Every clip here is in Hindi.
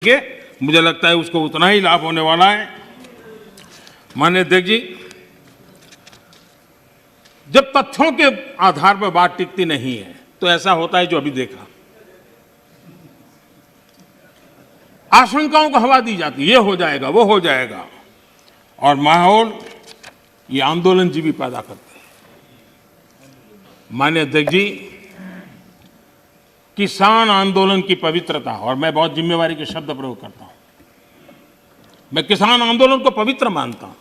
के मुझे लगता है उसको उतना ही लाभ होने वाला है। माननीय अध्यक्ष जी, जब तथ्यों के आधार पर बात टिकती नहीं है तो ऐसा होता है जो अभी देखा, आशंकाओं को हवा दी जाती है, ये हो जाएगा वो हो जाएगा, और माहौल ये आंदोलनजीवी पैदा करते हैं। माननीय अध्यक्ष जी, किसान आंदोलन की पवित्रता, और मैं बहुत जिम्मेवारी के शब्द प्रयोग करता हूं, मैं किसान आंदोलन को पवित्र मानता हूं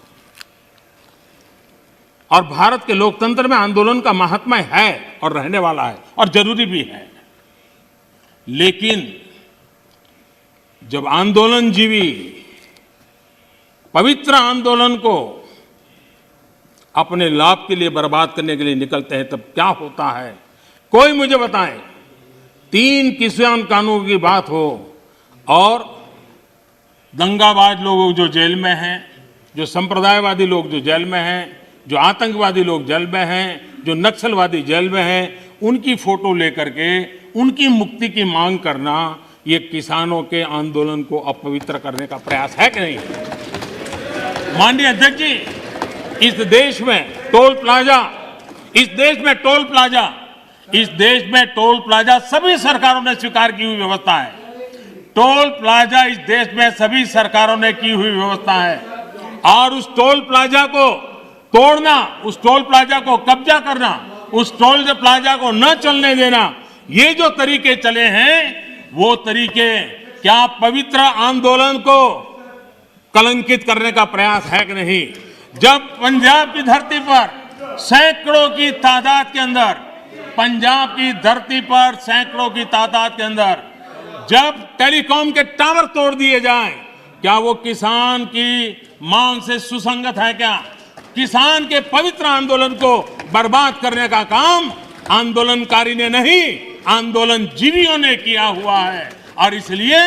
और भारत के लोकतंत्र में आंदोलन का महात्म्य है और रहने वाला है और जरूरी भी है। लेकिन जब आंदोलनजीवी पवित्र आंदोलन को अपने लाभ के लिए बर्बाद करने के लिए निकलते हैं तब क्या होता है, कोई मुझे बताए। 3 किसान कानून की बात हो और दंगाबाज लोग जो जेल में हैं, जो संप्रदायवादी लोग जो जेल में हैं, जो आतंकवादी लोग जेल में हैं, जो नक्सलवादी जेल में हैं, उनकी फोटो लेकर के उनकी मुक्ति की मांग करना, ये किसानों के आंदोलन को अपवित्र करने का प्रयास है कि नहीं? माननीय अध्यक्ष जी, इस देश में टोल प्लाजा सभी सरकारों ने स्वीकार की हुई व्यवस्था है। टोल प्लाजा इस देश में सभी सरकारों ने की हुई व्यवस्था है, और उस टोल प्लाजा को तोड़ना, उस टोल प्लाजा को कब्जा करना, उस टोल प्लाजा को न चलने देना, ये जो तरीके चले हैं वो तरीके क्या पवित्र आंदोलन को कलंकित करने का प्रयास है कि नहीं? जब पंजाब की धरती पर सैकड़ों की तादाद के अंदर, पंजाब की धरती पर सैकड़ों की तादाद के अंदर जब टेलीकॉम के टावर तोड़ दिए जाएं, क्या वो किसान की मांग से सुसंगत है? क्या किसान के पवित्र आंदोलन को बर्बाद करने का काम आंदोलनकारी ने नहीं, आंदोलनजीवियों ने किया हुआ है। और इसलिए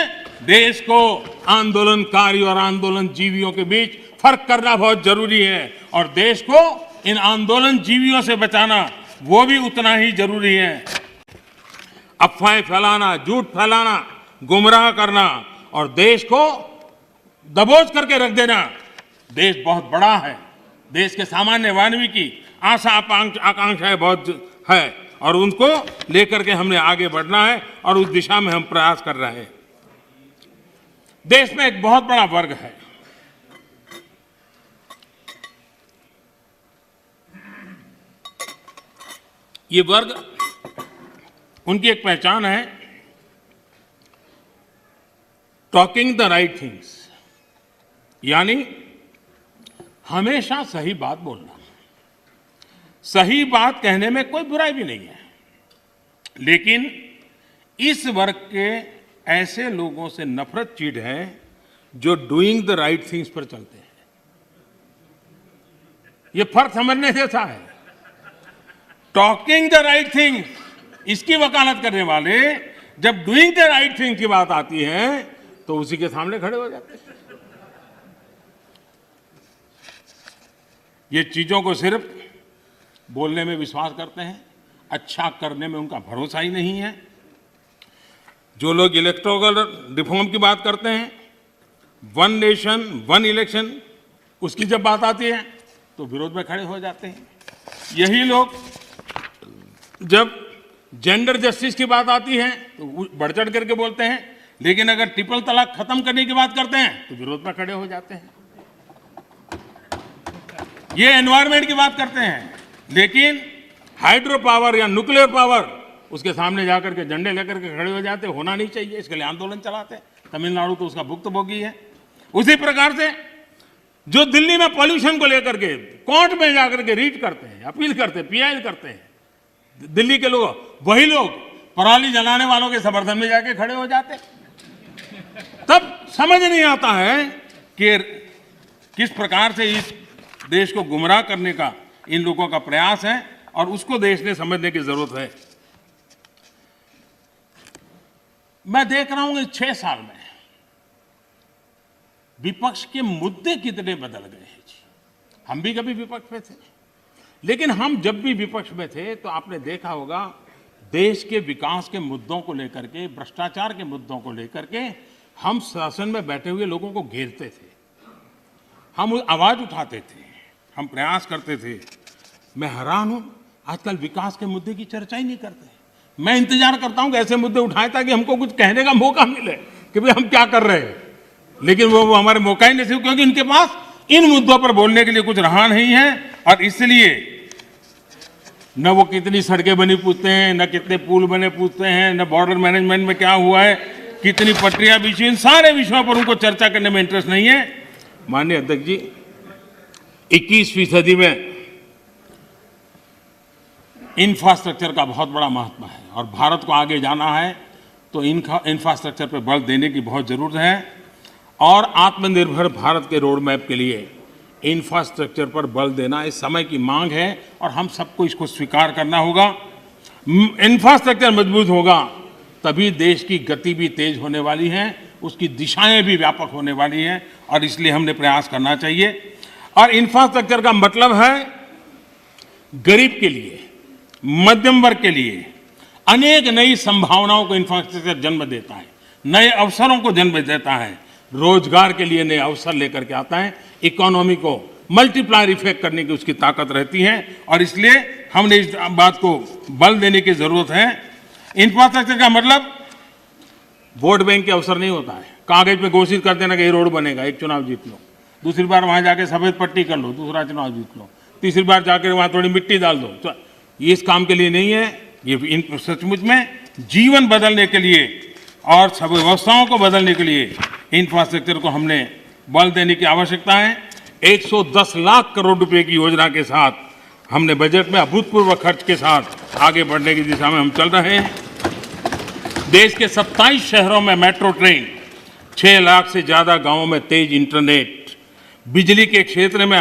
देश को आंदोलनकारी और आंदोलनजीवियों के बीच फर्क करना बहुत जरूरी है, और देश को इन आंदोलनजीवियों से बचाना वो भी उतना ही जरूरी है। अफवाहें फैलाना, झूठ फैलाना, गुमराह करना और देश को दबोच करके रख देना, देश बहुत बड़ा है, देश के सामान्य मानवी की आशा आकांक्षाएं बहुत है, और उनको लेकर के हमने आगे बढ़ना है और उस दिशा में हम प्रयास कर रहे हैं। देश में एक बहुत बड़ा वर्ग है, ये वर्ग, उनकी एक पहचान है टॉकिंग द राइट थिंग्स, यानी हमेशा सही बात बोलना। सही बात कहने में कोई बुराई भी नहीं है, लेकिन इस वर्ग के ऐसे लोगों से नफरत चीड़ है जो डूइंग द राइट थिंग्स पर चलते हैं। ये फर्क समझने जैसा है। टॉकिंग द राइट थिंग, इसकी वकालत करने वाले जब डूइंग द राइट थिंग की बात आती है तो उसी के सामने खड़े हो जाते हैं। ये चीजों को सिर्फ बोलने में विश्वास करते हैं, अच्छा करने में उनका भरोसा ही नहीं है। जो लोग इलेक्टोरल रिफॉर्म की बात करते हैं, 1 नेशन 1 इलेक्शन, उसकी जब बात आती है तो विरोध में खड़े हो जाते हैं। यही लोग जब जेंडर जस्टिस की बात आती है तो बढ़ चढ़ करके बोलते हैं, लेकिन अगर ट्रिपल तलाक खत्म करने की बात करते हैं तो विरोध में खड़े हो जाते हैं। ये एनवायरमेंट की बात करते हैं, लेकिन हाइड्रो पावर या न्यूक्लियर पावर, उसके सामने जाकर के झंडे लेकर के खड़े हो जाते, होना नहीं चाहिए, इसके लिए आंदोलन चलाते हैं। तमिलनाडु तो उसका भुक्तभोगी है। उसी प्रकार से जो दिल्ली में पॉल्यूशन को लेकर के कोर्ट में जाकर के रीट करते हैं, अपील करते हैं, पीआई करते हैं, दिल्ली के लोग, वही लोग पराली जलाने वालों के समर्थन में जाके खड़े हो जाते। तब समझ नहीं आता है कि किस प्रकार से इस देश को गुमराह करने का इन लोगों का प्रयास है, और उसको देश ने समझने की जरूरत है। मैं देख रहा हूं कि 6 साल में विपक्ष के मुद्दे कितने बदल गए हैं जी। हम भी कभी विपक्ष में थे, लेकिन हम जब भी विपक्ष में थे तो आपने देखा होगा देश के विकास के मुद्दों को लेकर के, भ्रष्टाचार के मुद्दों को लेकर के हम शासन में बैठे हुए लोगों को घेरते थे, हम आवाज उठाते थे, हम प्रयास करते थे। मैं हैरान हूं, आजकल विकास के मुद्दे की चर्चा ही नहीं करते। मैं इंतजार करता हूं कि ऐसे मुद्दे उठाएं ताकि हमको कुछ कहने का मौका मिले कि भाई हम क्या कर रहे हैं, लेकिन वो हमारे मौका ही नहीं, क्योंकि उनके पास इन मुद्दों पर बोलने के लिए कुछ रहा नहीं है। और इसलिए न वो कितनी सड़कें बनी पूछते हैं, न कितने पुल बने पूछते हैं, न बॉर्डर मैनेजमेंट में क्या हुआ है, कितनी पटरियां बिछी, इन सारे विषयों पर उनको चर्चा करने में इंटरेस्ट नहीं है। माननीय अध्यक्ष जी, 21वीं सदी में इंफ्रास्ट्रक्चर का बहुत बड़ा महत्व है और भारत को आगे जाना है तो इंफ्रास्ट्रक्चर पर बल देने की बहुत ज़रूरत है। और आत्मनिर्भर भारत के रोड मैप के लिए इंफ्रास्ट्रक्चर पर बल देना इस समय की मांग है और हम सबको इसको स्वीकार करना होगा। इंफ्रास्ट्रक्चर मजबूत होगा तभी देश की गति भी तेज होने वाली है, उसकी दिशाएं भी व्यापक होने वाली हैं और इसलिए हमने प्रयास करना चाहिए। और इंफ्रास्ट्रक्चर का मतलब है गरीब के लिए, मध्यम वर्ग के लिए अनेक नई संभावनाओं को इंफ्रास्ट्रक्चर जन्म देता है, नए अवसरों को जन्म देता है, रोजगार के लिए नए अवसर लेकर के आता है, इकोनॉमी को मल्टीप्लायर इफेक्ट करने की उसकी ताकत रहती है और इसलिए हमने इस बात को बल देने की जरूरत है। इंफ्रास्ट्रक्चर का मतलब वोट बैंक के अवसर नहीं होता है, कागज पे घोषित कर देना कि ये रोड बनेगा, एक चुनाव जीत लो, दूसरी बार वहां जाके सफेद पट्टी कर लो, दूसरा चुनाव जीत लो, तीसरी बार जाकर वहां थोड़ी मिट्टी डाल दो। तो ये इस काम के लिए नहीं है, ये सचमुच में जीवन बदलने के लिए और सब व्यवस्थाओं को बदलने के लिए इंफ्रास्ट्रक्चर को हमने बल देने की आवश्यकता है। 110 लाख करोड़ रुपए की योजना के साथ हमने बजट में अभूतपूर्व खर्च के साथ आगे बढ़ने की दिशा में हम चल रहे हैं। देश के 27 शहरों में मेट्रो ट्रेन, 6 लाख से ज्यादा गांवों में तेज इंटरनेट, बिजली के क्षेत्र में